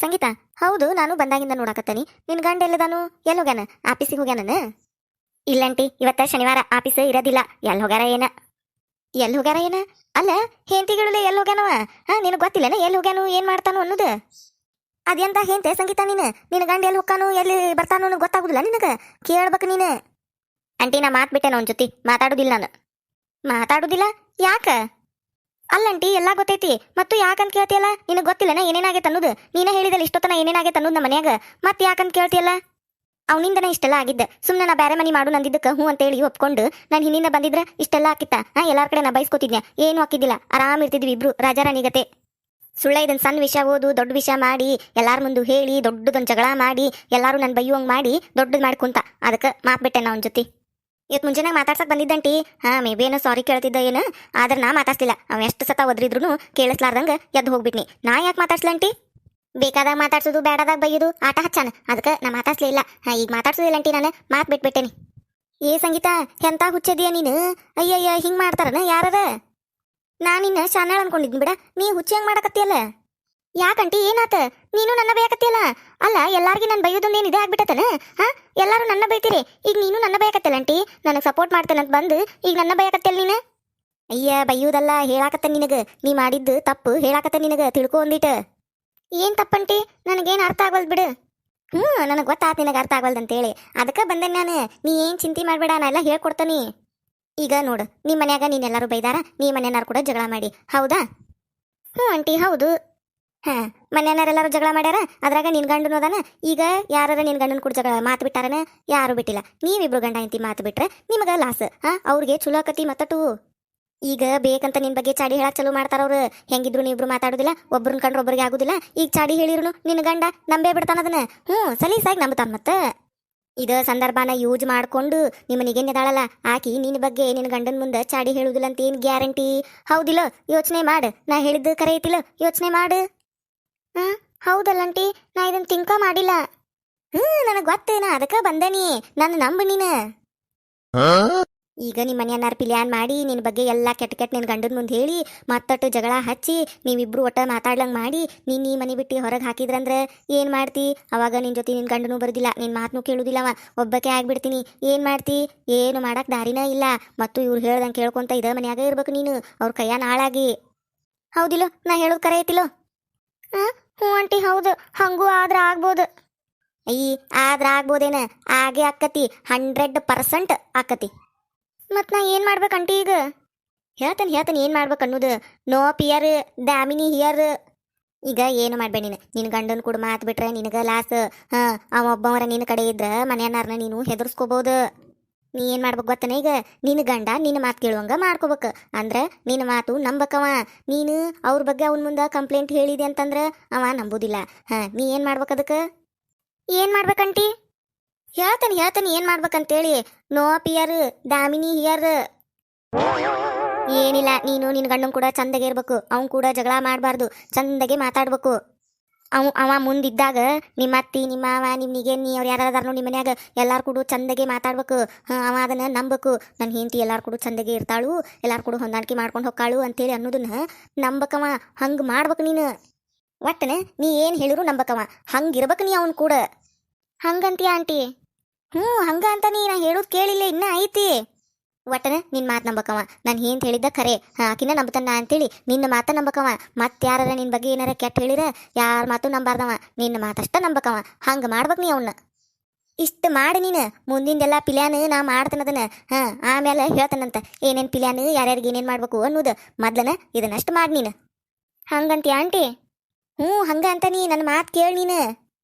ಸಂಗೀತ, ಹೌದು ನಾನು ಬಂದಾಗಿಂದ ನೋಡಾಕತ್ತೇನಿ. ನಿನ್ ಗಂಡ ಎಲ್ಲದಾನು? ಎಲ್ಲಿ ಹೋಗ್ಯಾನ? ಆಫೀಸಿಗೆ ಹೋಗ್ಯಾನ? ಇಲ್ಲಂಟಿ, ಇವತ್ತ ಶನಿವಾರ ಆಫೀಸ್ ಇರೋದಿಲ್ಲ. ಎಲ್ಲಿ ಹೋಗ್ಯಾರ ಏನ? ಎಲ್ಲಿ ಹೋಗ್ಯಾರ ಏನ? ಅಲ್ಲ, ಹೆಂಡತಿಗಳು ಎಲ್ಲಿ ಹೋಗ್ಯಾನವ? ನಿನಗೆ ಗೊತ್ತಿಲ್ಲನ ಎಲ್ಲಿ ಹೋಗ್ಯಾನು ಏನ್ ಮಾಡ್ತಾನು ಅನ್ನೋದು? ಅದೆಂತ ಹೆಂತೆ ಸಂಗೀತ ನೀನು? ನಿನ್ನ ಗಂಡ ಎಲ್ಲಿ ಹೋಗ್ತಾನು ಎಲ್ಲಿ ಬರ್ತಾನು ಅನ್ನೋದು ಗೊತ್ತಾಗುದಿಲ್ಲ ನಿನಗ? ಕೇಳ್ಬೇಕು ನೀನು. ಅಂಟಿ, ನಾ ಮಾತ್ ಬಿಟ್ಟೆ ಅವನ ಜೊತೆ ಮಾತಾಡುದಿಲ್ಲ ನಾನು. ಮಾತಾಡುದಿಲ್ಲ? ಯಾಕ? ಅಲ್ಲಂಟಿ, ಎಲ್ಲಾ ಗೊತ್ತೈತಿ ಮತ್ತು ಯಾಕಂತ ಕೇಳ್ತಿಯಲ್ಲ? ನಿನಗೆ ಗೊತ್ತಿಲ್ಲನ ಏನೇನಾಗೈತೆ ಅನ್ನೋದು? ನೀನೇ ಹೇಳಿದಲ್ಲ ಇಷ್ಟೊತ್ತನ ಏನೇನಾಗೈತೆ ಅನ್ನೋದು ನಮ್ಮ ಮನ್ಯಾಗ. ಮತ್ತೆ ಯಾಕಂತ ಕೇಳ್ತಿಯಲ್ಲ? ಅವನಿಂದನೇ ಇಷ್ಟೆಲ್ಲ ಆಗಿದ್ದ. ಸುಮ್ಮನೆ ನಾ ಬೇರೆ ಮನಿ ಮಾಡು ನಂದಿದ್ದಕ್ಕೆ ಹ್ಞೂ ಅಂತೇಳಿ ಒಪ್ಕೊಂಡು ನಾನು ಹಿಂದಿನ ಬಂದಿದ್ರೆ ಇಷ್ಟೆಲ್ಲ ಹಾಕಿತ್ತ. ಎಲ್ಲಾರ ಕಡೆ ನಾ ಬೈಸ್ಕೊತಿದ್ನ್ಯಾ, ಏನು ಹಾಕಿದ್ದಿಲ್ಲ. ಆರಾಮ್ ಇರ್ತಿದ್ವಿ ಇಬ್ರು ರಾಜಾರಾಣಿಗತೆ. ಸುಳ್ಳ ಇದನ್ನ ಸಣ್ಣ ವಿಷಯ ಓದು ದೊಡ್ಡ ವಿಷಯ ಮಾಡಿ ಎಲ್ಲಾರ ಮುಂದೆ ಹೇಳಿ ದೊಡ್ಡದೊಂದು ಜಗಳ ಮಾಡಿ ಎಲ್ಲಾರು ನನ್ನ ಬೈಯುವಂಗೆ ಮಾಡಿ ದೊಡ್ಡದು ಮಾಡಿ ಕುಂತ. ಅದಕ್ಕೆ ಮಾತ್ ಬಿಟ್ಟೆ ನಾ ಅವನ ಜೊತೆ. ಇವತ್ತು ಮುಂಜಾನೆ ಮಾತಾಡ್ಸಕ್ ಬಂದಿದ್ದಂಟಿ. ಮೇ ಬಿ ಏನೋ ಸಾರಿ ಕೇಳ್ತಿದ್ದ ಏನು, ಆದ್ರೆ ನಾ ಮಾತಾಡ್ಸಿಲ್ಲ. ಅವ ಎಷ್ಟು ಸತ ಒದ್ರಿದ್ರು ಕೇಳಿಸ್ಲಾರ್ದಂಗ ಎದ್ದು ಹೋಗ್ಬಿಟ್ನಿ. ನಾ ಯಾಕೆ ಮಾತಾಡ್ಸ್ಲಂಟಿ? ಬೇಕಾದಾಗ ಮಾತಾಡ್ಸೋದು ಬೇಡದಾಗ ಬೈಯೋದು ಆಟ ಹಚ್ಚಾನ. ಅದಕ್ಕೆ ನಾ ಮಾತಾಡ್ಸ್ಲೇ ಇಲ್ಲ. ಈಗ ಮಾತಾಡ್ಸೋದಿಲ್ಲಂಟಿ, ನಾನು ಮಾತು ಬಿಟ್ಬಿಟ್ಟೇನಿ. ಏ ಸಂಗೀತ, ಎಂತ ಹುಚ್ಚದಿಯ ನೀನು? ಅಯ್ಯಯ್ಯ, ಹಿಂಗೆ ಮಾಡ್ತಾರನ ಯಾರ? ನಾನಿನ್ನ ಶಾನಾಳ ಅನ್ಕೊಂಡಿದ್ನಿ ಬಿಡ, ನೀ ಹುಚ್ಚಿ ಹಂಗೆ ಮಾಡಕತ್ತಿಯಲ್ಲ. ಯಾಕಂಟಿ, ಏನಾತ? ನೀನು ನನ್ನ ಬೈಯಕತ್ತಿಯಲ್ಲ. ಅಲ್ಲ, ಎಲ್ಲಾರ್ಗಿ ನನ್ನ ಬೈಯೋದೊಂದು ಏನು ಇದೇ ಆಗ್ಬಿಟ್ಟತನ? ಎಲ್ಲರೂ ನನ್ನ ಬೈತೀರಿ, ಈಗ ನೀನು ನನ್ನ ಬೈಯಕತ್ತಿಯಲ್ಲಂಟಿ. ನನಗೆ ಸಪೋರ್ಟ್ ಮಾಡ್ತೇನಂತ ಬಂದು ಈಗ ನನ್ನ ಬೈಯಕತ್ತಿಯಲ್ಲ ನೀನು? ಅಯ್ಯ, ಬೈಯೋದಲ್ಲ, ಹೇಳಾಕತ್ತ ನಿನಗೆ. ನೀ ಮಾಡಿದ್ದು ತಪ್ಪು ಹೇಳಾಕತ್ತ ನಿನಗೆ. ತಿಳ್ಕೊ ಒಂದಿಟ್ಟು. ಏನ್ ತಪ್ಪಂಟಿ? ನನಗೇನು ಅರ್ಥ ಆಗವಲ್ದು ಬಿಡು. ನನಗೆ ಗೊತ್ತಾತ್ ನಿನಗೆ ಅರ್ಥ ಆಗವಲ್ದಂತೇಳಿ. ಅದಕ್ಕೆ ಬಂದೆ ನಾನು. ನೀ ಏನು ಚಿಂತೆ ಮಾಡಬೇಡ, ನಾ ಎಲ್ಲ ಹೇಳ್ಕೊಡ್ತಾನಿ. ಈಗ ನೋಡು, ನಿಮ್ಮ ಮನ್ಯಾಗ ನೀನೆಲ್ಲರೂ ಬೈದಾರ, ನೀ ಮನೆಯನ್ನಾರು ಕೂಡ ಜಗಳ ಮಾಡಿ, ಹೌದಾ? ಆಂಟಿ, ಹೌದು. ಮನೆಯನ್ನಾರೆಲ್ಲರೂ ಜಗಳ ಮಾಡ್ಯಾರ, ಅದ್ರಾಗ ನಿನ್ ಗಂಡನು ಅದಾನ. ಈಗ ಯಾರ ನಿನ್ ಗಂಡನ ಕೂಡ ಜಗಳ ಮಾತು ಬಿಟ್ಟಾರನ? ಯಾರು ಬಿಟ್ಟಿಲ್ಲ. ನೀವಿಬ್ರು ಗಂಡ ಹೆಂಡತಿ ಮಾತು ಬಿಟ್ರೆ ನಿಮಗ ಲಾಸ್. ಅವ್ರಿಗೆ ಚಲೋ ಆಕತಿ ಮತ್ತಟು. ಈಗ ಬೇಕಂತ ನಿನ್ ಬಗ್ಗೆ ಚಾಡಿ ಹೇಳಕ್ ಚಲೋ ಮಾಡ್ತಾರ ಅವ್ರು. ಹೆಂಗಿದ್ರು ನೀವಿಬ್ರು ಮಾತಾಡುದಿಲ್ಲ, ಒಬ್ರನ್ ಕಂಡ್ರೆ ಒಬ್ಬರಿಗೆ ಆಗುದಿಲ್ಲ. ಈಗ ಚಾಡಿ ಹೇಳಿರುನು ನಿನ್ ಗಂಡ ನಂಬೇ ಬಿಡ್ತಾನ ಅದನ್ನ. ಸಲೀಸಾಗಿ ನಂಬತಾನ. ಮತ್ತ ಇದ ಸಂದರ್ಭನ ಯೂಸ್ ಮಾಡ್ಕೊಂಡು ನಿಮ್ಮನಿಗೆ ನೆದಾಳಲ್ಲ ಆಕಿ ನಿನ್ನ ಬಗ್ಗೆ ನಿನ್ನ ಗಂಡನ ಮುಂದೆ ಚಾಡಿ ಹೇಳುದಿಲ್ಲ ಅಂತ ಏನು ಗ್ಯಾರಂಟಿ? ಹೌದಿಲ್ಲ? ಯೋಚನೆ ಮಾಡು. ನಾ ಹೇಳಿದ್ದು ಕರೆ ಐತಿಲ್ಲ? ಯೋಚನೆ ಮಾಡು. ಹೌದಲ್ಲಂಟಿ, ನಾ ಇದನ್ನ ತಿಂಕ ಮಾಡಿಲ್ಲ. ನನಗೆ ಗೊತ್ತೇನ, ಅದಕ್ಕೆ ಬಂದೇನಿ. ನನ್ನ ನಂಬು ನೀನು. ಈಗ ನಿಮ್ಮ ಮನೆಯನ್ನಾರು ಪಿಲ್ಯಾನ್ ಮಾಡಿ ನಿನ್ನ ಬಗ್ಗೆ ಎಲ್ಲ ಕೆಟ್ಟ ಕೆಟ್ಟ ನಿನ್ನ ಗಂಡನ ಮುಂದೆ ಹೇಳಿ ಮತ್ತಟ್ಟು ಜಗಳ ಹಚ್ಚಿ ನೀವಿಬ್ರು ಒಟ್ಟ ಮಾತಾಡ್ಲಂಗೆ ಮಾಡಿ ನೀನು ಈ ಮನೆ ಬಿಟ್ಟು ಹೊರಗೆ ಹಾಕಿದ್ರಂದ್ರೆ ಏನು ಮಾಡ್ತಿ? ಅವಾಗ ನಿನ್ನ ಜೊತೆ ನಿನ್ನ ಗಂಡನೂ ಬರೋದಿಲ್ಲ, ನಿನ್ನ ಮಾತನ್ನೂ ಕೇಳುದಿಲ್ಲವ, ಒಬ್ಬಕ್ಕೆ ಆಗ್ಬಿಡ್ತೀನಿ. ಏನು ಮಾಡ್ತಿ? ಏನು ಮಾಡಕ್ಕೆ ದಾರಿನೇ ಇಲ್ಲ. ಮತ್ತು ಇವ್ರು ಹೇಳ್ದಂಗೆ ಕೇಳ್ಕೊಂತ ಇದ ಮನ್ಯಾಗ ಇರ್ಬೇಕು ನೀನು, ಅವ್ರ ಕೈಯ ನಾಳಾಗಿ. ಹೌದಿಲ್ಲೋ? ನಾ ಹೇಳೋದು ಕರೆ ಐತಿಲ್ಲೋ? ಹ್ಞೂ ಆಂಟಿ, ಹೌದು. ಹಂಗೂ ಆದ್ರೆ ಆಗ್ಬೋದು. ಆದ್ರೆ ಆಗ್ಬೋದೇನ? ಆಗೇ ಆಕ್ಕತಿ, 100% ಆಕ್ಕತಿ. ಮತ್ ನಾ ಏನ್ ಮಾಡ್ಬೇಕಂಟಿ ಈಗ? ಹೇಳ್ತಾನೆ ಏನ್ ಮಾಡ್ಬೇಕು ಅನ್ನೋದು. No fear Damini here. ಈಗ ಏನು ಮಾಡ್ಬೇಡ ನೀನು. ನಿನ್ನ ಗಂಡನ ಕೂಡ ಮಾತು ಬಿಟ್ರೆ ನಿನಗ ಲಾಸ್. ಅವ ಒಬ್ಬವರ ನಿನ್ನ ಕಡೆ ಇದ್ರ ಮನೆಯನ್ನಾರನ್ನ ನೀನು ಹೆದರ್ಸ್ಕೋಬಹುದು. ನೀ ಏನ್ ಮಾಡ್ಬೇಕು ಗೊತ್ತನ? ಈಗ ನಿನ್ನ ಗಂಡ ನಿನ್ನ ಮಾತು ಕೇಳುವಂಗ ಮಾಡ್ಕೋಬೇಕು. ಅಂದ್ರೆ ನಿನ್ನ ಮಾತು ನಂಬಕವ. ನೀನು ಅವ್ರ ಬಗ್ಗೆ ಅವನ ಮುಂದೆ ಕಂಪ್ಲೇಂಟ್ ಹೇಳಿದೆ ಅಂತಂದ್ರೆ ಅವ ನಂಬುದಿಲ್ಲ. ನೀ ಏನ್ ಮಾಡ್ಬೇಕು ಅದಕ್ಕೆ? ಏನ್ ಮಾಡ್ಬೇಕಂಟಿ? ಹೇಳ್ತಾನೆ ಏನ್ ಮಾಡ್ಬೇಕಂತೇಳಿ. No fear Damini here. ಏನಿಲ್ಲ, ನೀನು ನಿನ್ನ ಗಂಡನ್ ಕೂಡ ಚಂದಗೆ ಇರ್ಬೇಕು. ಅವ್ನು ಕೂಡ ಜಗಳ ಮಾಡಬಾರ್ದು, ಚಂದಗೆ ಮಾತಾಡ್ಬೇಕು. ಅವ ಮುಂದಿದ್ದಾಗ ನಿಮ್ಮ ಅತ್ತಿ ನಿಮ್ಮ ಮಾವ ನಿಮ್ನಿಗೆ ನೀ ಅವ್ರು ಯಾರಾದ್ರೂ ನಿಮ್ಮ ಮನ್ಯಾಗ ಎಲ್ಲಾರು ಕೂಡ ಚಂದಗೆ ಮಾತಾಡ್ಬೇಕು. ಅವ ಅದನ್ನ ನಂಬಬೇಕು. ನನ್ನ ಹೆಂಡತಿ ಎಲ್ಲಾರು ಕೂಡ ಚಂದಗೆ ಇರ್ತಾಳು, ಎಲ್ಲಾರು ಕೂಡ ಹೊಂದಾಣಿಕೆ ಮಾಡ್ಕೊಂಡು ಹೋಗ್ಕಾಳು ಅಂತೇಳಿ ಅನ್ನೋದನ್ನ ನಂಬಕವ. ಹಂಗೆ ಮಾಡ್ಬೇಕು ನೀನು. ಒಟ್ಟನೆ ನೀ ಏನು ಹೇಳಿರು ನಂಬಕವ. ಹಂಗಿರ್ಬೇಕು ನೀ ಅವನು ಕೂಡ. ಹಂಗಂತೀಯ ಆಂಟಿ? ಹಂಗ ಅಂತ ನೀ ನಾ ಹೇಳೋದು ಕೇಳಿಲ್ಲ ಇನ್ನ ಐತಿ. ಒಟ್ಟನ ನಿನ್ನ ಮಾತು ನಂಬಕವ. ನಾನು ಏನು ಹೇಳಿದ್ದ ಖರೆ, ಆಕಿನ ನಂಬತಾನ ಅಂತೇಳಿ ನಿನ್ನ ಮಾತ ನಂಬಕವ. ಮತ್ತೆ ಯಾರ ನಿನ್ನ ಬಗ್ಗೆ ಏನಾರ ಕೆಟ್ಟ ಹೇಳಿರ ಯಾರ ಮಾತು ನಂಬಾರ್ದವ, ನಿನ್ನ ಮಾತಷ್ಟ ನಂಬಕವ. ಹಂಗೆ ಮಾಡ್ಬೇಕು ನೀ ಅವನ್ನ. ಇಷ್ಟು ಮಾಡಿ ನೀನು ಮುಂದಿಂದೆಲ್ಲ ಪಿಲ್ಯಾನ್ ನಾ ಮಾಡ್ತಾನದನ್ನ. ಆಮೇಲೆ ಹೇಳ್ತಾನಂತ ಏನೇನು ಪಿಲ್ಯಾನ್ ಯಾರ್ಯಾರಿಗೆ ಏನೇನು ಮಾಡ್ಬೇಕು ಅನ್ನೋದು. ಮೊದ್ಲನ ಇದನ್ನಷ್ಟು ಮಾಡಿ ನೀನು. ಹಂಗಂತೀಯ ಆಂಟಿ? ಹಂಗ ಅಂತ ನೀ ನನ್ನ ಮಾತು ಕೇಳಿ ನೀನು.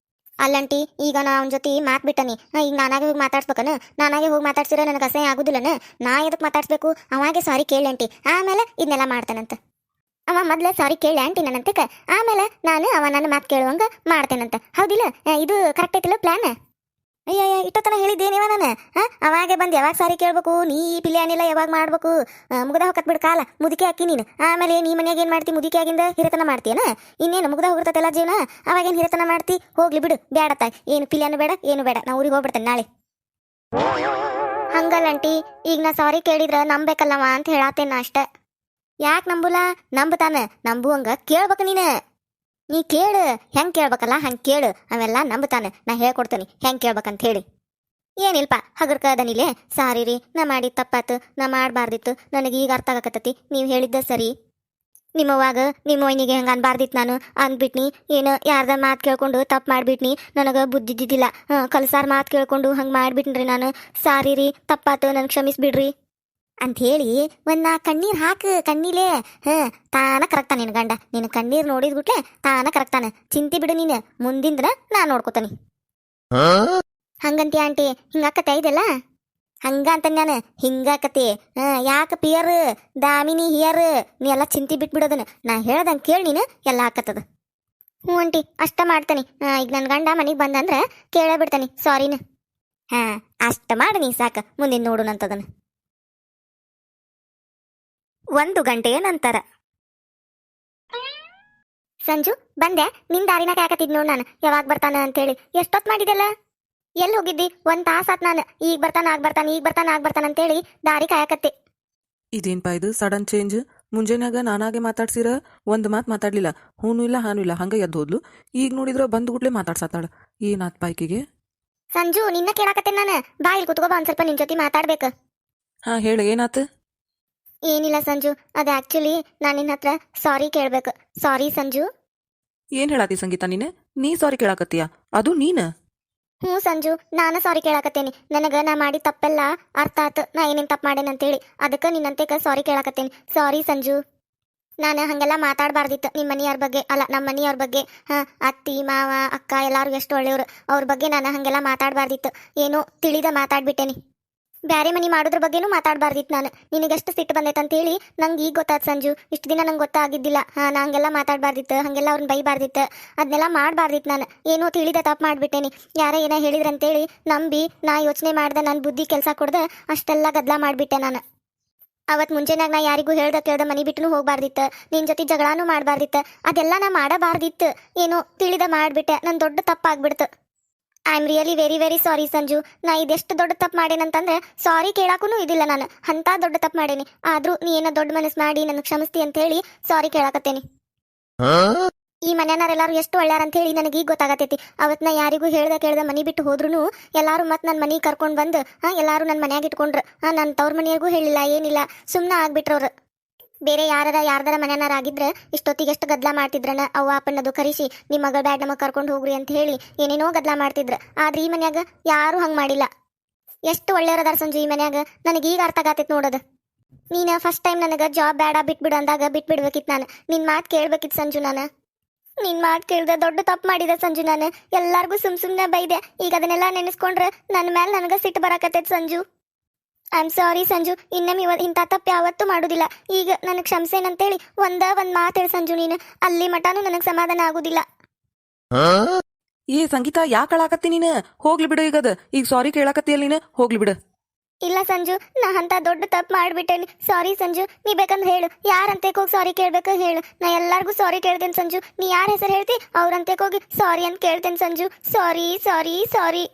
ಅಲ್ಲಂಟಿ, ಈಗ ನಾ ಅವನ ಜೊತೆ ಮಾತು ಬಿಟ್ಟನಿ. ಈಗ ನಾನಾಗೆ ಹೋಗಿ ಮಾತಾಡ್ಸ್ಬೇಕನ? ನಾನಾಗೆ ಹೋಗಿ ಮಾತಾಡ್ಸಿರ ನನಗೆ ಅಸಹ್ಯ ಆಗುದಿಲ್ಲನ? ನಾ ಎದಕ್ಕೆ ಮಾತಾಡ್ಸ್ಬೇಕು? ಅವಾಗೆ ಸಾರಿ ಕೇಳಿ ಆಂಟಿ, ಆಮೇಲೆ ಇದನ್ನೆಲ್ಲ ಮಾಡ್ತಾನಂತ. ಅವ ಮೊದ್ಲು ಸಾರಿ ಕೇಳಿ ಆಂಟಿ ನನ್ನಂತಕ್ಕೆ, ಆಮೇಲೆ ನಾನು ಅವ ನನ್ನ ಮಾತು ಕೇಳುವಂಗ ಮಾಡ್ತೇನಂತ. ಹೌದಿಲ್ಲ? ಇದು ಕರೆಕ್ಟ್ ಐತಿಲ್ಲ ಪ್ಲಾನ್? ಅಯ್ಯಯ್ಯ, ಇಷ್ಟೊತ್ತನ ಹೇಳಿದ್ದೇನಿವ ನಾನು? ಅವಾಗೆ ಬಂದು ಯಾವಾಗ ಸಾರಿ ಕೇಳ್ಬೇಕು? ನೀ ಪಿಲ್ಯಾನಿಲ್ಲ ಯಾವಾಗ ಮಾಡ್ಬೇಕು? ಮುಗ್ದ ಹೋಗತ್ ಬಿಡು ಕಾಲ, ಮುದುಕಿ ಹಾಕಿ ನೀನು. ಆಮೇಲೆ ನೀ ಮನೆಯಾಗ ಏನು ಮಾಡ್ತಿ? ಮುದುಕಿ ಆಗಿಂದ ಹಿರತನ ಮಾಡ್ತೀಯನ? ಇನ್ನೇನು ಮುಗ್ದ ಹೋಗಿರ್ತತೆಲ್ಲ ಜೀವನ, ಅವಾಗೇನು ಹಿರತನ ಮಾಡ್ತಿ? ಹೋಗ್ಲಿ ಬಿಡು, ಬೇಡತ್ತ. ಏನು ಪಿಲ್ಯಾನು ಬೇಡ, ಏನು ಬೇಡ. ನಾ ಊರಿಗೆ ಹೋಗ್ಬಿಡ್ತೇನೆ ನಾಳೆ. ಹಂಗಲ್ಲಂಟಿ, ಈಗ ನಾ ಸಾರಿ ಕೇಳಿದ್ರ ನಂಬೇಕಲ್ಲವ ಅಂತ ಹೇಳತ್ತೇನ ಅಷ್ಟ. ಯಾಕೆ ನಂಬುಲ್ಲ? ನಂಬುತ್ತಾನ, ನಂಬುವಂಗ ಕೇಳ್ಬೇಕು ನೀನು. ನೀ ಕೇಳು, ಹೆಂಗ್ ಕೇಳ್ಬೇಕಲ್ಲ ಹಂಗೆ ಕೇಳು, ಅವೆಲ್ಲ ನಂಬುತ್ತಾನೆ. ನಾ ಹೇಳ್ಕೊಡ್ತೇನೆ ಹೆಂಗ್ ಕೇಳ್ಬೇಕಂತ ಹೇಳಿ. ಏನಿಲ್ಪ ಹಗರ್ಕದನಿಲೆ, ಸಾರಿ ರೀ ನಾ ಮಾಡಿದ ತಪ್ಪಾತು, ನಾ ಮಾಡಬಾರ್ದಿತ್ತು, ನನಗೆ ಈಗ ಅರ್ಥ ಆಗಕತ್ತತಿ, ನೀವು ಹೇಳಿದ್ದ ಸರಿ. ನಿಮ್ಮವ್ವಾಗ ನಿಮ್ಮ ವೈನಿಗೆ ಹಂಗೆ ಅನ್ಬಾರ್ದಿತ್ತು, ನಾನು ಅಂದ್ಬಿಟ್ನಿ. ಏನು ಯಾರ್ದ ಮಾತು ಕೇಳ್ಕೊಂಡು ತಪ್ಪು ಮಾಡಿಬಿಟ್ನಿ, ನನಗೆ ಬುದ್ಧಿದ್ದಿದ್ದಿಲ್ಲ. ಕಲ್ಸಾರ ಮಾತು ಕೇಳ್ಕೊಂಡು ಹಂಗೆ ಮಾಡಿಬಿಟ್ನ್ರಿ ನಾನು. ಸಾರಿ ರೀ, ತಪ್ಪಾತು, ನನಗೆ ಕ್ಷಮಿಸ್ಬಿಡ್ರಿ ಅಂಥೇಳಿ ಒಂದು ಕಣ್ಣೀರು ಹಾಕು ಕಣ್ಣಿಲೆ. ತಾನ ಕರಗ್ತಾನೆ ನಿನ್ನ ಗಂಡ. ನಿನ್ನ ಕಣ್ಣೀರು ನೋಡಿದ್ಬಿಟ್ಲೆ ತಾನ ಕರಗ್ತಾನೆ. ಚಿಂತೆ ಬಿಡು ನೀನು, ಮುಂದಿಂದ್ರ ನಾ ನೋಡ್ಕೋತಾನೆ. ಹಂಗಂತಿ ಆಂಟಿ, ಹಿಂಗಾಕತ್ತೆ ಇದೆಲ್ಲ ಹಂಗ ಅಂತ ನಾನು ಹಿಂಗಾಕತಿ. ಯಾಕೆ ಪಿಯರ್ ದಾಮಿನಿ ಹಿಯರ್, ನೀ ಎಲ್ಲ ಚಿಂತೆ ಬಿಟ್ಬಿಡೋದನ್ನ. ನಾ ಹೇಳ್ದಂಗೆ ಕೇಳಿ ನೀನು ಎಲ್ಲ ಹಾಕತ್ತದ. ಹ್ಞೂ ಆಂಟಿ ಅಷ್ಟ ಮಾಡ್ತಾನೆ. ಈಗ ನನ್ನ ಗಂಡ ಮನೆಗೆ ಬಂದಂದ್ರೆ ಕೇಳೇ ಬಿಡ್ತಾನೆ ಸಾರಿನ. ಅಷ್ಟ ಮಾಡಿ ನೀ ಸಾಕು, ಮುಂದಿನ ನೋಡುನಂತದನ್ನ. 1 ಗಂಟೆಯ ನಂತರ. ಸಂಜು ಬಂದೆ, ನಿನ್ ದಾರಿನ ಕಾಯಕತ್ತಿದ್ ನೋಡ್ ನಾನು, ಯಾವಾಗ ಬರ್ತಾನ ಅಂತೇಳಿ. ಎಷ್ಟೊತ್ತು ಮಾಡಿದೆಲ್ಲ, ಎಲ್ಲಿ ಹೋಗಿದ್ದಿ? 1 ತಾಸು ಆತ್ ನಾನು ಈಗ ಬರ್ತಾನ ಆಗ ಬರ್ತಾನ ಈಗ ಬರ್ತಾನ ಆಗ ಬರ್ತಾನ ಅಂತೇಳಿ ದಾರಿ ಕಾಯಕತ್ತೆ. ಇದೇನ್ಪಾ ಇದು ಸಡನ್ ಚೇಂಜ್? ಮುಂಜಾನ್ಯಾಗ ನಾನಾಗೆ ಮಾತಾಡ್ಸಿರ ಒಂದು ಮಾತು ಮಾತಾಡ್ಲಿಲ್ಲ, ಹೂನು ಇಲ್ಲ ಹಾನು ಇಲ್ಲ, ಹಂಗ ಎದ್ದು ಹೋದ್ಲು. ಈಗ ನೋಡಿದ್ರ ಬಂದ್ಗುಟ್ಲೆ ಮಾತಾಡ್ಸತ್ತಾಳ. ಏನಾತ್ ಪಾಯ್ಕಿಗೆ? ಸಂಜು ನಿನ್ನ ಕೇಳಾಕತ್ತೆ ನಾನು, ಬಾ ಇಲ್ಲಿ ಕುತ್ಕೋ ಬಾ, ಒಂದ್ ಸ್ವಲ್ಪ ನಿನ್ ಜೊತೆ ಮಾತಾಡ್ಬೇಕು. ಹಾ ಹೇಳು, ಏನಾತ್? ಏನಿಲ್ಲ ಸಂಜು, ಅದು ಆಕ್ಚುಲಿ ನಾನು ನಿನ್ನ ಹತ್ರ ಸಾರಿ ಕೇಳ್ಬೇಕು. ಸಾರಿ ಸಂಜು. ಏನ್ ಹೇಳಾತಿ ಸಂಗೀತ ನೀನೆ? ನೀ ಸಾರಿ ಕೇಳಾಕತ್ತೀಯ? ಅದು ನೀನ? ಹ್ಞೂ ಸಂಜು, ನಾನು ಸಾರಿ ಕೇಳಾಕತ್ತೇನಿ. ನನಗೆ ನಾ ಮಾಡಿ ತಪ್ಪೆಲ್ಲ ಅರ್ಥ ಆತು, ನಾ ಏನೇನು ತಪ್ಪು ಮಾಡೇನಂತೇಳಿ. ಅದಕ್ಕೆ ನಿನ್ನಂತೆ ಸಾರಿ ಕೇಳಾಕತ್ತೇನಿ. ಸಾರಿ ಸಂಜು. ನಾನು ಹಾಗೆಲ್ಲ ಮಾತಾಡಬಾರ್ದಿತ್ತು ನಿಮ್ಮ ಮನೆಯವ್ರ ಬಗ್ಗೆ, ಅಲ್ಲ ನಮ್ಮ ಮನೆಯವ್ರ ಬಗ್ಗೆ. ಅತ್ತಿ ಮಾವ ಅಕ್ಕ ಎಲ್ಲರೂ ಎಷ್ಟು ಒಳ್ಳೆಯವರು, ಅವ್ರ ಬಗ್ಗೆ ನಾನು ಹಾಗೆಲ್ಲ ಮಾತಾಡಬಾರ್ದಿತ್ತು. ಏನೋ ತಿಳಿದ ಮಾತಾಡ್ಬಿಟ್ಟೇನಿ. ಬ್ಯಾರೆ ಮನೆ ಮಾಡೋದ್ರ ಬಗ್ಗೆನೂ ಮಾತಾಡಬಾರ್ದಿತ್ತು ನಾನು. ನಿನಗೆಷ್ಟು ಸಿಟ್ಟು ಬಂದೈತೆ ಅಂತೇಳಿ ನಂಗೆ ಈಗ ಗೊತ್ತಾಯ್ತು ಸಂಜು. ಇಷ್ಟು ದಿನ ನಂಗೆ ಗೊತ್ತಾಗಿದ್ದಿಲ್ಲ. ನಾ ಹಂಗೆಲ್ಲ ಮಾತಾಡಬಾರ್ದಿತ್ತು, ಹಾಗೆಲ್ಲ ಅವ್ರನ್ನ ಬೈಬಾರ್ದಿತ್ತು, ಅದನ್ನೆಲ್ಲ ಮಾಡಬಾರ್ದಿತ್ತು ನಾನು. ಏನೋ ತಿಳಿದ ತಪ್ಪು ಮಾಡಿಬಿಟ್ಟೇನಿ. ಯಾರೇ ಏನೋ ಹೇಳಿದ್ರಂತೇಳಿ ನಂಬಿ ನಾ ಯೋಚನೆ ಮಾಡ್ದೆ, ನನ್ನ ಬುದ್ಧಿ ಕೆಲಸ ಕೊಡ್ದೆ ಅಷ್ಟೆಲ್ಲ ಗದ್ದಲ ಮಾಡಿಬಿಟ್ಟೆ ನಾನು. ಅವತ್ತು ಮುಂಜಾನಾಗ ನಾ ಯಾರಿಗೂ ಹೇಳ್ದ ಕೇಳ್ದ ಮನೆ ಬಿಟ್ಟು ಹೋಗ್ಬಾರ್ದಿತ್ತು, ನಿನ್ನ ಜೊತೆ ಜಗಳನೂ ಮಾಡಬಾರ್ದಿತ್ತು, ಅದೆಲ್ಲ ನಾ ಮಾಡಬಾರ್ದಿತ್ತು. ಏನೋ ತಿಳಿದ ಮಾಡಿಬಿಟ್ಟೆ, ನನ್ನ ದೊಡ್ಡ ತಪ್ಪಾಗ್ಬಿಡ್ತು. I am really very very sorry Sanju. ನಾ ಇದೆಷ್ಟು ದೊಡ್ಡ ತಪ್ಪು ಮಾಡೇನಂತಂದ್ರೆ ಸಾರಿ ಕೇಳಾಕೂ ಇದಿಲ್ಲ ನಾನು, ಅಂಥ ದೊಡ್ಡ ತಪ್ಪು ಮಾಡೇನಿ. ಆದರೂ ನೀ ಏನೋ ದೊಡ್ಡ ಮನಸ್ಸು ಮಾಡಿ ನನಗೆ ಕ್ಷಮಿಸ್ತಿ ಅಂತ ಹೇಳಿ ಸಾರಿ ಕೇಳಾಕತ್ತೇನಿ. ಈ ಮನೆಯವರೆಲ್ಲರೂ ಎಷ್ಟು ಒಳ್ಳೆಯಾರ ಅಂತ ಹೇಳಿ ನನಗೆ ಈಗ ಗೊತ್ತಾಗತ್ತೈತಿ. ಅವತ್ತು ನಾ ಯಾರಿಗೂ ಹೇಳ್ದ ಕೇಳ್ದ ಮನೆ ಬಿಟ್ಟು ಹೋದ್ರೂ ಎಲ್ಲರೂ ಮತ್ತೆ ನನ್ನ ಮನೆಗೆ ಕರ್ಕೊಂಡು ಬಂದು ಎಲ್ಲರೂ ನನ್ನ ಮನ್ಯಾಗ ಇಟ್ಕೊಂಡ್ರು. ನನ್ನ ತವ್ರ ಮನೆಯಾಗೂ ಹೇಳಿಲ್ಲ ಏನಿಲ್ಲ, ಸುಮ್ಮನೆ ಆಗ್ಬಿಟ್ರವ್ರು. ಬೇರೆ ಯಾರ್ದಾರ ಮನೆಯನ್ನಾರಾಗಿದ್ರೆ ಇಷ್ಟೊತ್ತಿಗೆ ಎಷ್ಟು ಗದ್ದಲ ಮಾಡ್ತಿದ್ರನ, ಅವ್ವ ಅಪ್ಪನದು ಕರಿಸಿ ನಿಮ್ಮ ಮಗಳ ಬ್ಯಾಡ್ ನಮಗೆ ಕರ್ಕೊಂಡು ಹೋಗ್ರಿ ಅಂತ ಹೇಳಿ ಏನೇನೋ ಗದ್ದಲ ಮಾಡ್ತಿದ್ರು. ಆದ್ರೆ ಈ ಮನ್ಯಾಗ ಯಾರೂ ಹಂಗೆ ಮಾಡಿಲ್ಲ. ಎಷ್ಟು ಒಳ್ಳೆಯವ್ರದಾರ ಸಂಜು ಈ ಮನ್ಯಾಗ, ನನಗೆ ಈಗ ಅರ್ಥ ಆಗತ್ತೈತೆ ನೋಡೋದು. ನೀನು ಫಸ್ಟ್ ಟೈಮ್ ನನಗೆ ಜಾಬ್ ಬೇಡ ಬಿಟ್ಬಿಡು ಅಂದಾಗ ಬಿಟ್ಬಿಡ್ಬೇಕಿತ್ತು ನಾನು. ನಿನ್ನ ಮಾತು ಕೇಳ್ಬೇಕಿತ್ತು ಸಂಜು. ನಾನು ನಿನ್ನ ಮಾತು ಕೇಳ್ದೆ ದೊಡ್ಡ ತಪ್ಪು ಮಾಡಿದೆ ಸಂಜು. ನಾನು ಎಲ್ಲರಿಗೂ ಸುಮ್ಮನೆ ಬೈದೆ. ಈಗ ಅದನ್ನೆಲ್ಲ ನೆನೆಸ್ಕೊಂಡ್ರೆ ನನ್ನ ಮೇಲೆ ನನಗೆ ಸಿಟ್ಟು ಬರಾಕತ್ತೈತೆ Sanju. I am sorry Sanju. ಇನ್ನೊಮ್ಮೆ ಇಂಥ ತಪ್ಪು ಯಾವತ್ತೂ ಮಾಡೋದಿಲ್ಲ. ಈಗ ನನಗೆ ಕ್ಷಮಿಸೇನಂತೇಳಿ ಒಂದು ಮಾತು ಹೇಳಿ ಸಂಜು. ನೀನು ಅಲ್ಲಿ ಮಟಾನು ನನಗೆ ಸಮಾಧಾನ ಆಗೋದಿಲ್ಲ. ಏ ಸಂಗೀತ, ಯಾಕೆ ಅಳಾಕತ್ತಿ ನೀನು? ಹೋಗ್ಲಿ ಬಿಡು ಈಗದ. ಈಗ ಸಾರಿ ಕೇಳಾಕತ್ತಿಯಲ್ಲ ನೀನು, ಹೋಗ್ಲಿ ಬಿಡು. ಇಲ್ಲ ಸಂಜು, ನಾ ಅಂತ ದೊಡ್ಡ ತಪ್ಪು ಮಾಡಿಬಿಟ್ಟೇನಿ. ಸಾರಿ ಸಂಜು. ನೀ ಬೇಕಂದ್ರೆ ಹೇಳು, ಯಾರಂತೇಕ್ ಹೋಗಿ ಸಾರಿ ಕೇಳ್ಬೇಕು ಹೇಳು. ನಾ ಎಲ್ಲರಿಗೂ ಸಾರಿ ಕೇಳ್ತೇನೆ ಸಂಜು. ನೀ ಯಾರ ಹೆಸರು ಹೇಳ್ತಿ ಅವ್ರಂತೇಕ್ ಹೋಗಿ ಸಾರಿ ಅಂತ ಕೇಳ್ತೇನೆ ಸಂಜು. ಸಾರಿ ಸಾರಿ ಸಾರಿ.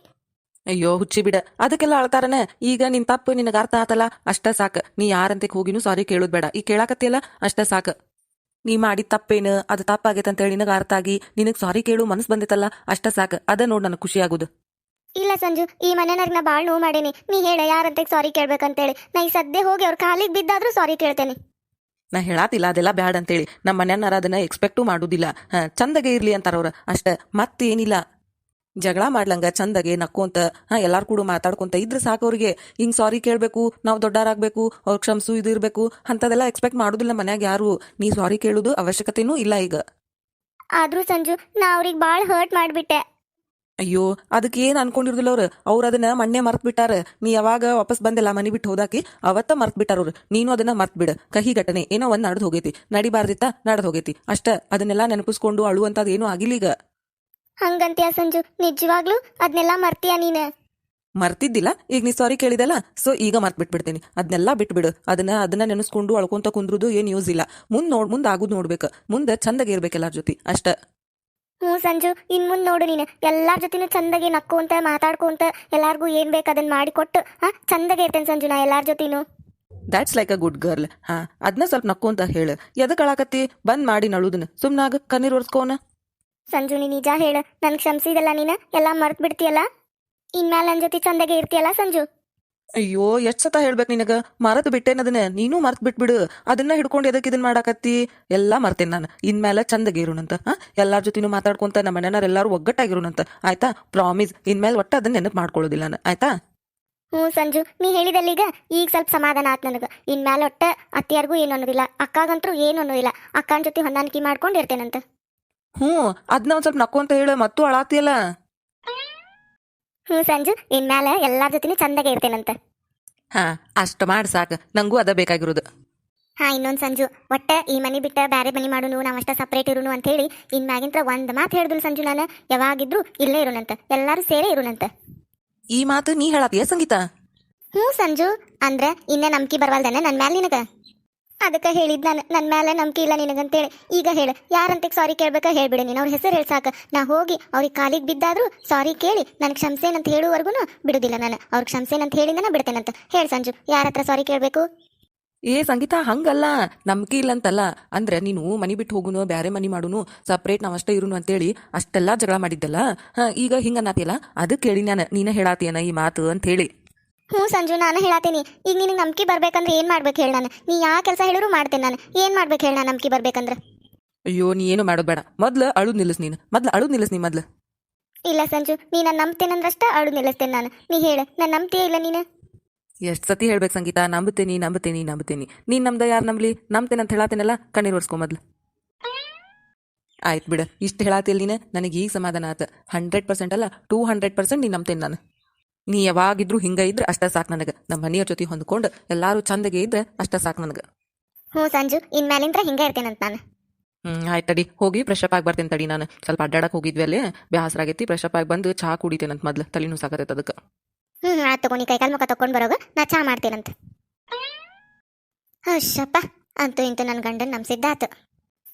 ಅಯ್ಯೋ ಹುಚ್ಚಿ ಬಿಡ, ಅದಕ್ಕೆಲ್ಲ ಅಳ್ತಾರನ? ಈಗ ನಿನ್ ತಪ್ಪು ನಿನಗೆ ಅರ್ಥ ಆತಲ್ಲ, ಅಷ್ಟ ಸಾಕು. ನೀ ಯಾರಂತೆ ಹೋಗಿನೂ ಸಾರಿ ಕೇಳೋದ್ ಬೇಡ. ಈಗ ಕೇಳಾಕತ್ತಿಯಲ್ಲ ಅಷ್ಟ ಸಾಕು. ನೀ ಮಾಡಿದ ತಪ್ಪೇನು, ಅದು ತಪ್ಪಾಗೈತೆ ಅಂತೇಳಿ ನಿನಗೆ ಅರ್ಥ ಆಗಿ ನಿನಗೆ ಸಾರಿ ಕೇಳು ಮನಸ್ಸು ಬಂದಿತ್ತಲ್ಲ, ಅಷ್ಟ ಸಾಕು. ಅದ ನೋಡ್ ನನಗೆ ಖುಷಿ ಆಗುದು. ಇಲ್ಲ ಸಂಜು, ಈ ಮನೆಯಾಗ ನಾ ಭಾಳ ನೋವು ಮಾಡೇನಿ. ನೀ ಹೇಳ ಯಾರಂತೆ ಸಾರಿ ಕೇಳ್ಬೇಕಂತೇಳಿ. ನಾ ಈ ಸದ್ಯ ಹೋಗಿ ಅವ್ರ ಕಾಲಿಗೆ ಬಿದ್ದಾದ್ರೂ ಸಾರಿ ಕೇಳ್ತೇನೆ. ನಾ ಹೇಳಾತಿಲ್ಲ ಅದೆಲ್ಲ ಬ್ಯಾಡ್ ಅಂತೇಳಿ. ನಮ್ಮ ಮನೆಯನ್ನಾರ ಅದನ್ನ ಎಕ್ಸ್ಪೆಕ್ಟೂ ಮಾಡುದಿಲ್ಲ. ಚಂದಗೆ ಇರ್ಲಿ ಅಂತಾರವ್ರ ಅಷ್ಟ, ಮತ್ತೇನಿಲ್ಲ. ಜಗಳ ಮಾಡ್ಲಂಗ ಚಂದಗೆ ನಕ್ಕೊಂತ ಎಲ್ಲಾರು ಕೂಡ ಮಾತಾಡ್ಕೊಂತ ಇದ್ರೆ ಸಾಕು ಅವ್ರಿಗೆ. ಹಿಂಗ್ ಸಾರಿ ಕೇಳ್ಬೇಕು, ನಾವು ದೊಡ್ಡಾರಾಗ್ಬೇಕು, ಅವ್ರ ಕ್ಷಮ್ಸು ಇದು ಇರ್ಬೇಕು ಅಂತದೆಲ್ಲ ಎಕ್ಸ್ಪೆಕ್ಟ್ ಮಾಡುದಿಲ್ಲ ಮನ್ಯಾಗ ಯಾರು. ನೀ ಸಾರಿ ಕೇಳುದು ಅವಶ್ಯಕತೆನೂ ಇಲ್ಲ ಈಗ. ಆದ್ರೂ ಸಂಜು, ನಾ ಅವ್ರಿಗೆ ಭಾಳ ಹರ್ಟ್ ಮಾಡಿಬಿಟ್ಟೆ. ಅಯ್ಯೋ, ಅದಕ್ಕೆ ಏನ್ ಅನ್ಕೊಂಡಿರ್ದಿಲ್ಲ ಅವ್ರು ಅದನ್ನ ಮಣ್ಣೆ ಮರ್ತ್ ಬಿಟ್ಟಾರ. ನೀ ಯಾವಾಗ ವಾಪಸ್ ಬಂದಿಲ್ಲ ಮನಿ ಬಿಟ್ಟು ಹೋದಾಕಿ ಅವತ್ತ ಮರ್ತ್ ಬಿಟ್ಟಾರ. ನೀನು ಅದನ್ನ ಮರ್ತ್ ಬಿಡ. ಕಹಿ ಘಟನೆ ಏನೋ ಒಂದ್ ನಡೆದು ಹೋಗೈತಿ, ನಡಿಬಾರ್ದಿತ್ತ ನಡೆದು ಹೋಗೈತಿ ಅಷ್ಟ. ಅದನ್ನೆಲ್ಲ ನೆನಪಿಸ್ಕೊಂಡು ಅಳುವಂತದ್ ಏನೂ ಆಗಿಲ್ಲ ಈಗ. ಹಂಗಂತ್ಯಾ ಸಂಜು? ನಿಜವಾಗ್ಲೂ ಅದನ್ನೆಲ್ಲ ಮರ್ತೀಯ ನೀನು? ಮರ್ತಿದ್ದಿಲ್ಲ, ಈಗ ನೀ ಸಾರಿ ಕೇಳಿದಲ್ಲ, ಸೊ ಈಗ ಮರ್ತ್ ಬಿಟ್ಬಿಡ್ತೀನಿ. ಅದನ್ನೆಲ್ಲ ಬಿಟ್ಬಿಡು. ಅದನ್ನ ನೆನೆಸ್ಕೊಂಡು ಅಳ್ಕೊಂತ ಕುಂದ್ರುದು ಏನ್ ಯೂಸ್ ಇಲ್ಲ. ಮುಂದ್ ಆಗುದ್ ನೋಡ್ಬೇಕು. ಮುಂದೆ ಚಂದಗೆ ಇರ್ಬೇಕು ಎಲ್ಲಾರ ಜೊತೆ ಅಷ್ಟ. ಹ್ಞೂ ಸಂಜು, ಇನ್ ಮುಂದೆ ನೋಡು ನೀನು ಎಲ್ಲಾರ ಜೊತೆನೂ ಚಂದಗೆ ನಕ್ಕೊಂತ ಮಾತಾಡ್ಕೊಂತ ಎಲ್ಲಾರ್ಗೂ ಏನ್ ಬೇಕು ಅದನ್ನ ಮಾಡಿಕೊಟ್ಟು ಚಂದಗೆ ಇರ್ತೇನೆ ಸಂಜು ನಾ ಎಲ್ಲಾರ ಜೊತೆನೂ. That's like a good girl. ಅದನ್ನ ಸ್ವಲ್ಪ ನಕ್ಕೊಂತ ಹೇಳು. ಎದಕ್ ಅಳಾಕತ್ತಿ? ಬಂದ್ ಮಾಡಿ ನಳುದನ್ನ ಸುಮ್ನಾಗ ಕಣ್ಣೀರ್ ಒರ್ಸ್ಕೋನ. ಸಂಜು ನೀ ನಿಜ ಹೇಳ, ನನ್ ಕ್ಷಮಿಸಿದಲ್ಲ ನೀನ, ಎಲ್ಲ ಮರ್ತ್ ಬಿಡ್ತೀಯಲ್ಲ, ಇನ್ಮ್ಯಾಲ ನನ್ ಜೊತೆ ಚಂದಗೆ ಇರ್ತೀಯಲ್ಲ ಸಂಜು. ಅಯ್ಯೋ ಎಷ್ಟ್ ಸತ ಹೇಳ್ಬೇಕು ನಿನಗ, ಮರತ್ ಬಿಟ್ಟೇನದನ್ನ, ನೀನು ಮರ್ತ್ ಬಿಟ್ಬಿಡು. ಅದನ್ನ ಹಿಡ್ಕೊಂಡು ಎದಕ್ ಇದನ್ ಮಾಡಾಕತ್ತಿ? ಎಲ್ಲಾ ಮರ್ತೇನೆ ನಾನು. ಇನ್ಮೇಲೆ ಚಂದಗೆ ಇರೋಣಂತ, ಎಲ್ಲಾರ ಜೊತೆನೂ ಮಾತಾಡ್ಕೊಂತ ನಮ್ಮ ಮನೆಯವ್ರು ಎಲ್ಲಾರು ಒಗ್ಗಟ್ಟಾಗಿರೋಣಂತ, ಆಯ್ತಾ? ಪ್ರಾಮಿಸ್, ಇನ್ಮೇಲೆ ಒಟ್ಟ ಅದನ್ನ ನೆನಪು ಮಾಡ್ಕೊಳ್ಳೋದಿಲ್ಲ ನಾನು, ಆಯ್ತಾ? ಹ್ಞೂ ಸಂಜು, ನೀ ಹೇಳಿದಲ್ಲೀಗ ಈಗ ಸ್ವಲ್ಪ ಸಮಾಧಾನ ಆತ್ ನನಗೆ. ಇನ್ಮ್ಯಾಲ ಒಟ್ಟ ಅತ್ತಿಯಾರ್ಗೂ ಏನು ಅನ್ನೋದಿಲ್ಲ, ಅಕ್ಕಾಗಂತರೂ ಏನು ಅನ್ನೋದಿಲ್ಲ. ಅಕ್ಕನ ಜೊತೆ ಹೊಂದಾಣಿಕೆ ಮಾಡ್ಕೊಂಡು ಇರ್ತೇನಂತ. ಹ್ಞೂ, ಅದನ್ನ ಒಂದ್ ಸ್ವಲ್ಪ ನಕ್ಕೊಂತ ಹೇಳ, ಮತ್ತೂ ಅಳಾತಿಯಲ್ಲ. ಹ್ಞೂ ಸಂಜು, ಇನ್ಮ್ಯಾಲ ಎಲ್ಲಾರ ಜೊತೆನೂ ಚಂದಗೆ ಇರ್ತೇನಂತ. ಹಾ, ಅಷ್ಟ ಮಾಡಿ ಸಾಕು, ನಂಗೂ ಅದ ಬೇಕಾಗಿರೋದು. ಹಾ, ಇನ್ನೊಂದು ಸಂಜು, ಒಟ್ಟ ಈ ಮನೆ ಬಿಟ್ಟ ಬೇರೆ ಮನೆ ಮಾಡೋನು, ನಾವಷ್ಟ ಸಪ್ರೇಟ್ ಇರೋನು ಅಂತ ಹೇಳಿ ಇನ್ಮ್ಯಾಗಿಂತ್ರ ಒಂದು ಮಾತು ಹೇಳಿದ್ರು ಸಂಜು. ನಾನು ಯಾವಾಗಿದ್ರು ಇಲ್ಲೇ ಇರೋಣಂತ, ಎಲ್ಲರೂ ಸೇರೇ ಇರೋಣಂತ. ಈ ಮಾತು ನೀ ಹೇಳಾತಿಯ ಸಂಗೀತ? ಹ್ಞೂ ಸಂಜು, ಅಂದ್ರೆ ಇನ್ನ ನಂಬಿಕೆ ಬರವಲ್ದನ ನನ್ನ ಮ್ಯಾಲ ನಿನಗ? ಅದಕ್ಕೆ ಹೇಳಿದ್ ನಾನು, ನನ್ನ ಮೇಲೆ ನಂಬಿಕೆ ಇಲ್ಲ ನಿನಗಂತೇಳಿ. ಈಗ ಹೇಳು, ಯಾರಂತಕ್ಕೆ ಸಾರಿ ಕೇಳ್ಬೇಕಾ ಹೇಳ್ಬಿಡು ನೀನು. ಅವ್ರ ಹೆಸರು ಹೇಳ್ಸಾಕ, ನಾ ಹೋಗಿ ಅವ್ರಿಗೆ ಕಾಲಿಗೆ ಬಿದ್ದಾದ್ರು ಸಾರಿ ಕೇಳಿ ನನಗೆ ಕ್ಷಮಿಸೇನಂತ ಹೇಳುವವರೆಗೂ ಬಿಡುದಿಲ್ಲ ನಾನು. ಅವ್ರಿಗೆ ಕ್ಷಮಿಸೇನಂತ ಹೇಳಿಂದನ ಬಿಡ್ತೇನಂತ. ಹೇಳು ಸಂಜು, ಯಾರ ಹತ್ರ ಸಾರಿ ಕೇಳಬೇಕು? ಏ ಸಂಗೀತ, ಹಂಗಲ್ಲ, ನಂಬಿಕೆ ಇಲ್ಲಂತಲ್ಲ. ಅಂದ್ರೆ ನೀನು ಮನಿ ಬಿಟ್ಟು ಹೋಗುನು, ಬ್ಯಾರೆ ಮನಿ ಮಾಡುನು, ಸಪ್ರೇಟ್ ನಾವಷ್ಟೇ ಇರುನು ಅಂತೇಳಿ ಅಷ್ಟೆಲ್ಲಾ ಜಗಳ ಮಾಡಿದ್ದಲ್ಲ. ಈಗ ಹಿಂಗನ್ನತಿಯಲ್ಲ, ಅದಕ್ಕೆ ಹೇಳಿ ನಾನು, ನೀನ ಹೇಳಾತಿಯನ ಈ ಮಾತು ಅಂತ ಹೇಳಿ. ಹ್ಞೂ ಸಂಜು, ನಾನು ಹೇಳಾತೀನಿ. ಈಗ ನಿನಗೆ ನಂಬಿಕೆ ಬರ್ಬೇಕಂದ್ರೆ ಏನು ಮಾಡ್ಬೇಕು ಹೇಳಿ? ನಾನು ನೀ ಯಾವ ಕೆಲಸ ಹೇಳಿದ್ರು ಮಾಡ್ತೇನೆ. ನಾನು ಏನು ಮಾಡ್ಬೇಕು ಹೇಳಿ? ನಾನು ನಂಬಿಕೆ ಬರ್ಬೇಕಂದ್ರೆ ಅಯ್ಯೋ, ನೀ ಏನು ಮಾಡೋದು ಬೇಡ. ಮೊದ್ಲು ಅಳುದ್ ನಿಲ್ಲಿಸ್ ನೀನು, ಮೊದ್ಲು ನೀ ಮೊದ್ಲು. ಇಲ್ಲ ಸಂಜು, ನೀ ನಾನು ನಂಬ್ತೇನಂದ್ರಷ್ಟ ಅಳು ನಿಲ್ಲಿಸ್ತೇನೆ ನಾನು. ನೀ ಹೇಳು, ನಾನು ನಂಬ್ತೀಯ ಇಲ್ಲ ನೀನು? ಎಷ್ಟ್ ಸತಿ ಹೇಳ್ಬೇಕು ಸಂಗೀತ, ನಂಬುತ್ತೇನಿ ನಂಬುತ್ತೇನಿ ನಂಬುತ್ತೇನಿ. ನೀನ್ ನಮ್ದ ಯಾರು ನಂಬ್ಲಿ? ನಂಬ್ತೇನೆ ಅಂತ ಹೇಳಾತೇನಲ್ಲ, ಕಣ್ಣೀರ್ ಒರ್ಸ್ಕೊ ಮೊದ್ಲು. ಆಯ್ತು ಬಿಡು, ಇಷ್ಟು ಹೇಳಾತಿಲ್ ನೀನು, ನನಗೆ ಈಗ ಸಮಾಧಾನ ಆತ. 100% ಅಲ್ಲ, 200% ನೀ ನಂಬ್ತೇನೆ ನಾನು. ನೀ ಯಾವಾಗಿದ್ರು ಹಿಂಗ ಇದ್ರೆ ಅಷ್ಟ ಸಾಕು ನನಗೆ. ನಮ್ಮ ಮನೆಯವ್ರ ಜೊತೆ ಹೊಂದ್ಕೊಂಡು ಎಲ್ಲಾರು ಚಂದಗೆ ಇದ್ರೆ ಅಷ್ಟ ಸಾಕು ನನಗೆ. ಹ್ಞೂ ಸಂಜು, ಇನ್ಮ್ಯಾಲಿಂತ್ರ ಹಿಂಗೆ ಇರ್ತೇನಂತ ನಾನು. ಆಯ್ತು ತಡಿ, ಹೋಗಿ ಫ್ರೆಶ್ ಅಪ್ ಆಗಿ ಬರ್ತೇನೆ ತಡಿ. ನಾನು ಸ್ವಲ್ಪ ಅಡ್ಡಾಡಕ್ ಹೋಗಿದ್ವಿ ಅಲ್ಲಿ, ಬ್ಯಾಸರ ಆಗೈತಿ. ಫ್ರೆಶ್ ಅಪ್ ಆಗಿ ಬಂದು ಚಹಾ ಕುಡಿತೇನಂತ ಮೊದ್ಲು, ತಲೆನೂ ಸಾಕತೈತೆ ಅದಕ್ಕೆ. ಆಯ್ತು ತಗೊಂಡು ಕೈಕಾಲು ಮುಖ ತಗೊಂಡು ಬರೋಗ ನಾ ಚಾ ಮಾಡ್ತೇನಂತ. ಅಷ್ಟಪ್ಪ, ಅಂತೂ ಇಂತೂ ನನ್ನ ಗಂಡನ ನಂಬಿಸಿದ್ದಾತು.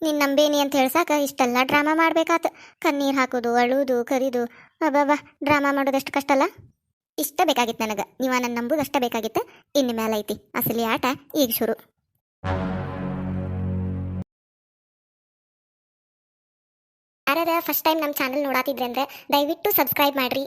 ನೀನು ನಂಬೇನಿ ಅಂತ ಹೇಳ್ಸಾಕ ಇಷ್ಟೆಲ್ಲ ಡ್ರಾಮಾ ಮಾಡ್ಬೇಕಾತ. ಕಣ್ಣೀರು ಹಾಕೋದು, ಅಳುವುದು, ಕರಿದು, ಅಬ್ಬಬ್ಬಾ, ಡ್ರಾಮಾ ಮಾಡೋದಷ್ಟು ಕಷ್ಟ ಅಲ್ಲ. ಇಷ್ಟ ಬೇಕಾಗಿತ್ತು ನನಗೆ, ನೀವು ನನ್ನ ನಂಬುದು ಅಷ್ಟ ಬೇಕಾಗಿತ್ತು. ಇನ್ನು ಮೇಲೆ ಐತಿ ಅಸಲಿ ಆಟ ಈಗ ಶುರು. ಯಾರ್ಯಾರ ಫಸ್ಟ್ ಟೈಮ್ ನಮ್ಮ ಚಾನಲ್ ನೋಡಾತಿದ್ರೆ ಅಂದ್ರೆ ದಯವಿಟ್ಟು ಸಬ್ಸ್ಕ್ರೈಬ್ ಮಾಡ್ರಿ.